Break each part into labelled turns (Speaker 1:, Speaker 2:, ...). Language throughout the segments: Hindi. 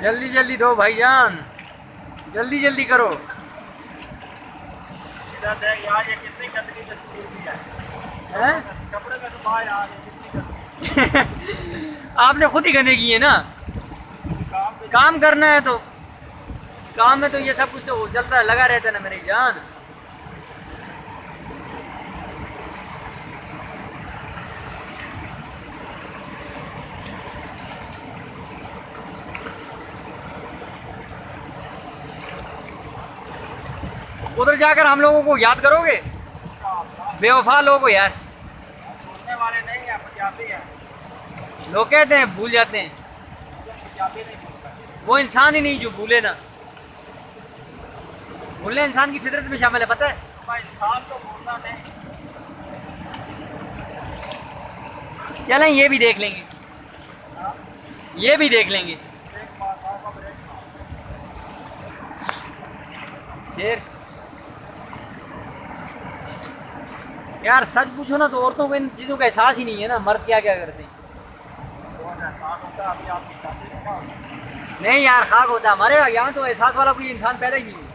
Speaker 1: जल्दी जल्दी दो भाईजान, जल्दी जल्दी करो।
Speaker 2: यार ये कितनी गंदगी तस्वीर भी है, कपड़े में तो बाहर यार
Speaker 1: आपने खुद ही गंदे किए ना। काम करना है तो काम में तो ये सब कुछ तो चलता लगा रहता है ना मेरी जान। उधर जाकर हम लोगों को याद करोगे, बेवफा लोग हो यार।
Speaker 2: बोलने वाले नहीं है, पंजाबी है।
Speaker 1: लोग कहते हैं भूल जाते हैं,
Speaker 2: पंजाबी नहीं बोलता।
Speaker 1: वो इंसान ही नहीं जो भूले ना। भूलना इंसान की फितरत में शामिल है, पता है।
Speaker 2: भाई इंसान तो बोलना नहीं।
Speaker 1: चलें ये भी देख लेंगे, ये भी देख लेंगे। शेर यार सच पूछो ना तो औरतों को इन चीज़ों का एहसास ही नहीं है ना, मर्द क्या क्या करते हैं। नहीं यार खाक होता हमारे यहाँ तो एहसास वाला कोई इंसान पैदा ही नहीं है।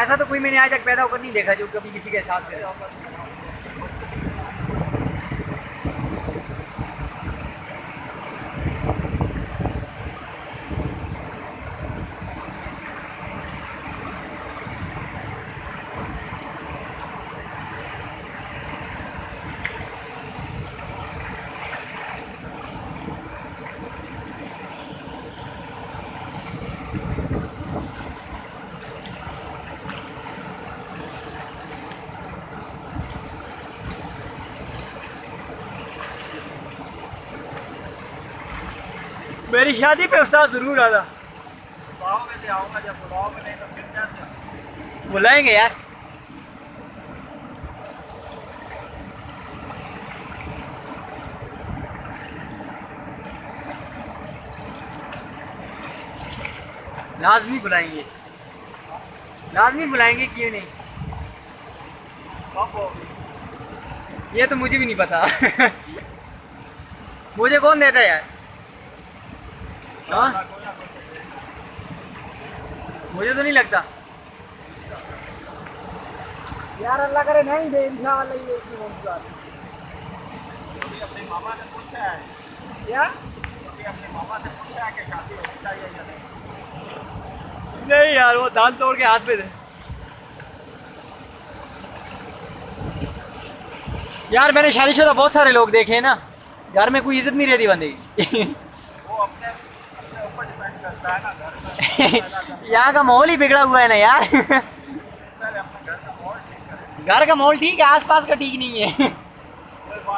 Speaker 1: ऐसा तो कोई मैंने आज तक पैदा होकर नहीं देखा जो कभी किसी का एहसास करे। मेरी शादी पे उस्ताद जरूर आना।
Speaker 2: बुलाओगे तो आऊँगा, जब बुलाओगे नहीं तो फिर कैसे?
Speaker 1: बुलाएंगे यार। लाजमी बुलाएंगे, लाजमी बुलाएंगे, क्यों नहीं। ये तो मुझे भी नहीं पता। मुझे कौन देता है यार। हाँ मुझे तो नहीं लगता यार, अल्लाह करे नहीं दे इंशाअल्लाह। ये उसकी बात
Speaker 2: अपने मामा से पूछा है
Speaker 1: क्या?
Speaker 2: अपने मामा से पूछा है कि शादी होनी चाहिए या नहीं?
Speaker 1: नहीं यार, वो दान तोड़ के हाथ पे दे। यार मैंने शादीशुदा बहुत सारे लोग देखे हैं ना, घर में कोई इज्जत नहीं रहती बंदे की।
Speaker 2: वो अपने ऊपर डिपेंड करता है ना, घर में।
Speaker 1: यहाँ का माहौल ही बिगड़ा हुआ है ना यार।
Speaker 2: अपने घर का माहौल ठीक करें।
Speaker 1: घर का माहौल ठीक है, आसपास का ठीक नहीं है।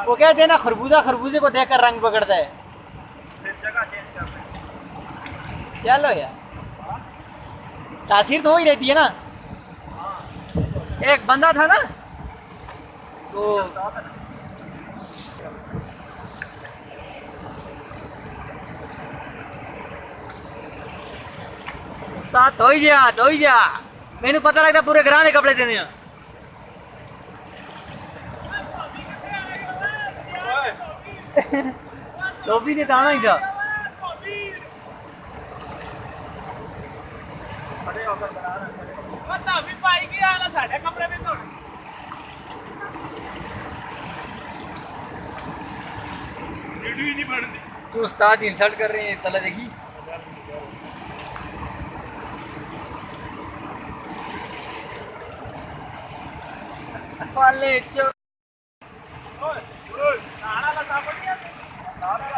Speaker 1: वो कहते हैं ना खरबूजा खरबूजे को देखकर रंग पकड़ता है।
Speaker 2: फिर जगह चेंज कर दें।
Speaker 1: चलो यार, तासीर तो हो ही रहती है ना। एक बंदा था ना तो उस्ताद धोई जा मैनू पता लगता पूरे घरां दे कपड़े देने। धोबी ने ताना ही था।
Speaker 2: खड़े होकर बना रहे हैं।
Speaker 3: भी पाई गया ना साढ़े कमरे में तो वीडियो नहीं बनती।
Speaker 1: तू उस्ताद इंसल्ट कर रहे हैं, तला देखी। पाले चो
Speaker 2: ओए, ओए, नाना का सापड़ दिया? नाना का